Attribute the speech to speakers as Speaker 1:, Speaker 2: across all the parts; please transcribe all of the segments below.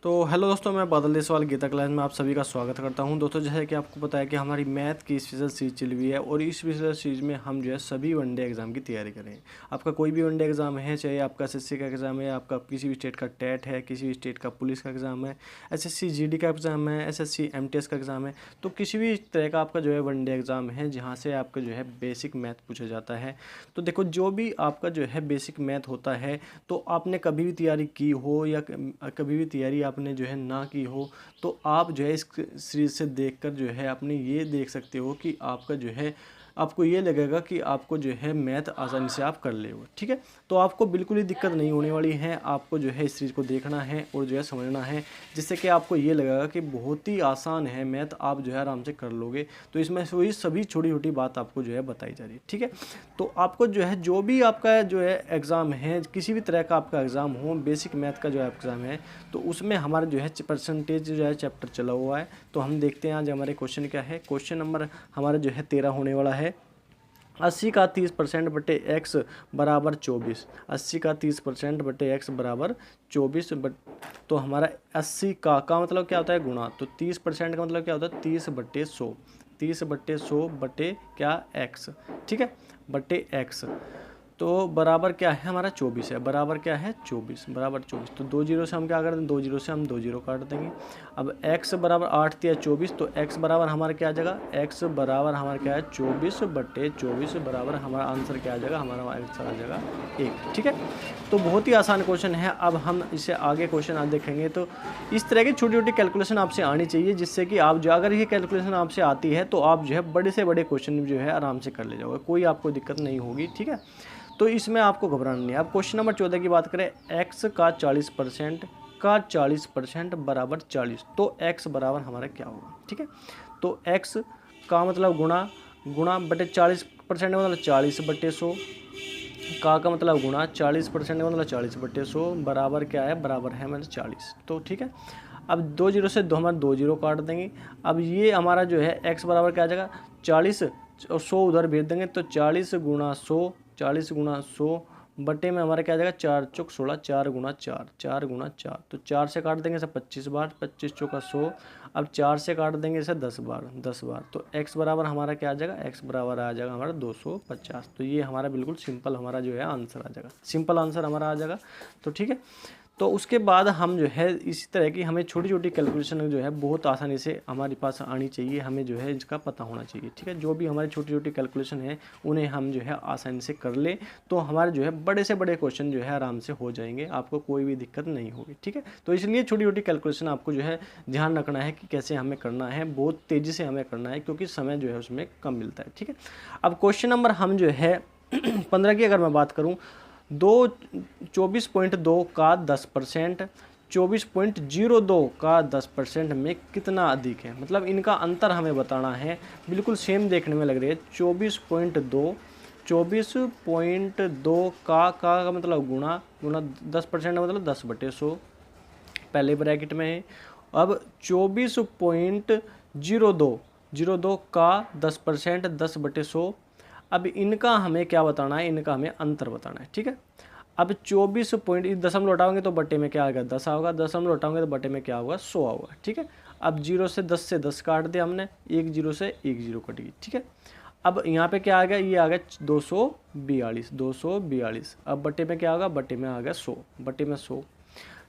Speaker 1: तो हेलो दोस्तों, मैं बादल देसवाल गीता क्लास में आप सभी का स्वागत करता हूं। दोस्तों, जैसे कि आपको पता है कि हमारी मैथ की स्पेशल सीरीज चल रही है और इस स्पेशल सीरीज में हम जो है सभी वनडे एग्जाम की तैयारी करें। आपका कोई भी वनडे एग्जाम है, चाहे आपका एसएससी का एग्जाम है, आपका किसी भी स्टेट का टेट है, किसी भी स्टेट का पुलिस का एग्जाम है, एसएससी जीडी का एग्जाम है, एसएससी एमटीएस का एग्जाम है, तो किसी भी तरह का आपका जो है वनडे एग्जाम है जहाँ से आपका जो है बेसिक मैथ पूछा जाता है। तो देखो, जो भी आपका जो है बेसिक मैथ होता है, तो आपने कभी भी तैयारी की हो या कभी भी तैयारी आपने जो है ना की हो, तो आप जो है इस सीरीज से देखकर जो है अपने ये देख सकते हो कि आपका जो है आपको ये लगेगा कि आपको जो है मैथ आसानी से आप कर ले हो। ठीक है, तो आपको बिल्कुल ही दिक्कत नहीं होने वाली है। आपको जो है इस सीरीज को देखना है और जो है समझना है, जिससे कि आपको ये लगेगा कि बहुत ही आसान है मैथ, आप जो है आराम से कर लोगे। तो इसमें से वही सभी छोटी छोटी बात आपको जो है बताई जा रही है। ठीक है, तो आपको जो है जो भी आपका जो है एग्ज़ाम है, किसी भी तरह का आपका एग्ज़ाम हो, बेसिक मैथ का जो एग्ज़ाम है, तो उसमें हमारा जो है परसेंटेज जो है चैप्टर चला हुआ है। तो हम देखते हैं आज हमारे क्वेश्चन क्या है। क्वेश्चन नंबर हमारा जो है 13 होने वाला है। 80 का 30% बटे x बराबर 24। 80 का 30% बटे x बराबर 24 तो हमारा 80 का मतलब क्या होता है गुणा, तो 30% का मतलब क्या होता है 30/100। 30/100 बटे क्या x, ठीक है, बटे x, तो बराबर क्या है हमारा 24 है। बराबर क्या है 24, बराबर 24। तो 2 जीरो से हम क्या कर देंगे, 2 जीरो से हम 2 जीरो काट देंगे। अब x बराबर 8 या 24, तो x बराबर हमारा क्या आ जाएगा, x बराबर हमारा क्या है 24/24 बराबर हमारा आंसर क्या आ जाएगा, हमारा आंसर आ जाएगा 1। ठीक है, तो बहुत ही आसान क्वेश्चन है। अब हम इसे आगे क्वेश्चन आप देखेंगे तो इस तरह की छोटी छोटी कैलकुलेशन आपसे आनी चाहिए, जिससे कि आप जो अगर ये कैलकुलेशन आपसे आती है तो आप जो है बड़े से बड़े क्वेश्चन जो है आराम से कर ले जाओगे, कोई आपको दिक्कत नहीं होगी। ठीक है, तो इसमें आपको घबराना नहीं है। अब क्वेश्चन नंबर 14 की बात करें, x का 40% बराबर 40, तो x बराबर हमारा क्या होगा। ठीक है, तो x का मतलब गुणा बटे 40% मतलब 40/100, का मतलब गुणा 40% मतलब 40/100 बराबर क्या है, बराबर है मतलब 40। तो ठीक है, अब 2 जीरो से दो हमारे 2 जीरो काट देंगे। अब ये हमारा जो है x बराबर क्या आ जाएगा 40 और 100 उधर भेज देंगे, तो 40 गुणा 100, 40 गुणा 100 बटे में हमारा क्या आ जाएगा 4 चौक 16, 4 गुणा 4, 4 गुणा 4, तो 4 से काट देंगे इसे 25 बार, 25 चौका 100। अब 4 से काट देंगे इसे 10 बार, 10 बार, तो x बराबर हमारा क्या आ जाएगा, x बराबर आ जाएगा हमारा 250। तो ये हमारा बिल्कुल सिंपल हमारा जो है आंसर आ जाएगा, सिंपल आंसर हमारा आ जाएगा। तो ठीक है, तो उसके बाद हम जो है इसी तरह की हमें छोटी छोटी कैलकुलेशन जो है बहुत आसानी से हमारे पास आनी चाहिए, हमें जो है इसका पता होना चाहिए। ठीक है, जो भी हमारी छोटी छोटी कैलकुलेशन है उन्हें हम जो है आसानी से कर ले, तो हमारे जो है बड़े से बड़े क्वेश्चन जो है आराम से हो जाएंगे, आपको कोई भी दिक्कत नहीं होगी। ठीक है, तो इसलिए छोटी छोटी कैलकुलेशन आपको जो है ध्यान रखना है कि कैसे हमें करना है, बहुत तेज़ी से हमें करना है, क्योंकि समय जो है उसमें कम मिलता है। ठीक है, अब क्वेश्चन नंबर हम जो है 15 की अगर मैं बात करूँ, 24.2 का 10%, 24.02 का 10% में कितना अधिक है, मतलब इनका अंतर हमें बताना है। बिल्कुल सेम देखने में लग रही है। 24.2 का मतलब गुणा 10% मतलब 10/100 पहले ब्रैकेट में है। अब 24.02 का 10% 10/100। अब इनका हमें क्या बताना है, इनका हमें अंतर बताना है। ठीक है, अब 24 पॉइंट दशमलव हटाओगे तो बटे में क्या आएगा 10 होगा, दशमलव हटाओगे तो बटे में क्या होगा 100 होगा। ठीक है, अब 0 से 10 काट दिया हमने, 1 जीरो से 1 जीरो कट गई। ठीक है, अब यहाँ पे क्या आ गया, ये आ गया 242। अब बटे में क्या होगा, बटे में आ गया 100, बटे में 100।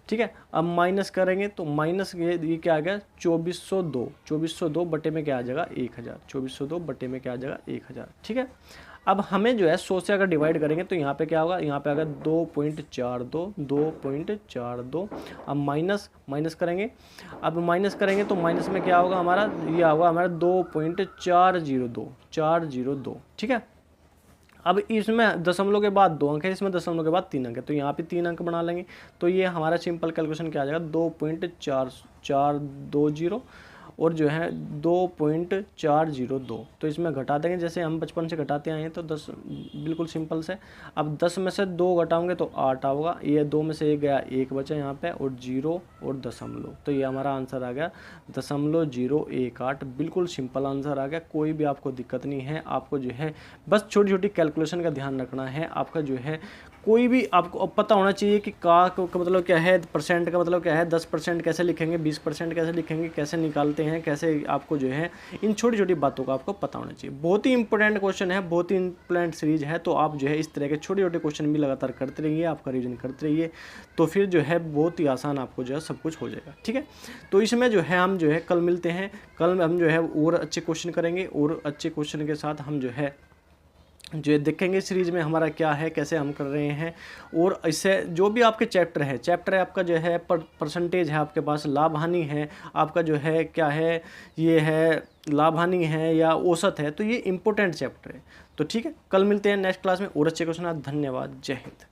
Speaker 1: ठीक है, अब माइनस करेंगे तो माइनस ये क्या आ गया 2402 बटे में क्या आ जाएगा 1000, 2402 बटे में क्या आ जाएगा 1000। ठीक है, अब हमें जो है 100 से अगर डिवाइड करेंगे तो यहाँ पे क्या होगा, यहाँ पे आ गया 2.42। अब माइनस करेंगे, अब माइनस करेंगे तो माइनस में क्या होगा हमारा, ये होगा हमारा 2.402। ठीक है, अब इसमें दशमलव के बाद 2 अंक है, इसमें दशमलव के बाद 3 अंक है, तो यहाँ पे 3 अंक बना लेंगे। तो ये हमारा सिंपल कैलकुलेशन क्या आ जाएगा 2.4420 और जो है 2.402। तो इसमें घटा देंगे, जैसे हम बचपन से घटाते आए हैं, तो 10 बिल्कुल सिंपल से। अब 10 में से 2 घटाओगे तो 8 होगा, ये 2 में से 1 गया, 1 बचा यहाँ पे, और 0 और दशमलव, तो ये हमारा आंसर आ गया 0.018। बिल्कुल सिंपल आंसर आ गया, कोई भी आपको दिक्कत नहीं है। आपको जो है बस छोटी छोटी कैलकुलेशन का ध्यान रखना है। आपका जो है कोई भी आपको पता होना चाहिए कि का मतलब क्या है, परसेंट का मतलब क्या है, 10% कैसे लिखेंगे, 20% कैसे लिखेंगे, कैसे निकालते हैं, कैसे आपको जो है इन छोटी छोटी बातों का आपको पता होना चाहिए। बहुत ही इंपॉर्टेंट क्वेश्चन है, बहुत ही इंपॉर्टेंट सीरीज है। तो आप जो है इस तरह के छोटे छोटे क्वेश्चन भी लगातार करते रहिए, आपका रिविजन करते रहिए, तो फिर जो है बहुत ही आसान आपको जो है सब कुछ हो जाएगा। ठीक है, तो इसमें जो है हम जो है कल मिलते हैं। कल हम जो है और अच्छे क्वेश्चन करेंगे, और अच्छे क्वेश्चन के साथ हम जो है देखेंगे सीरीज में हमारा क्या है, कैसे हम कर रहे हैं। और इससे जो भी आपके चैप्टर है आपका जो है परसेंटेज है आपके पास, लाभ हानि है आपका जो है क्या है, ये है लाभ हानि है या औसत है, तो ये इंपॉर्टेंट चैप्टर है। तो ठीक है, कल मिलते हैं नेक्स्ट क्लास में और अच्छे क्वेश्चन। धन्यवाद, जय हिंद।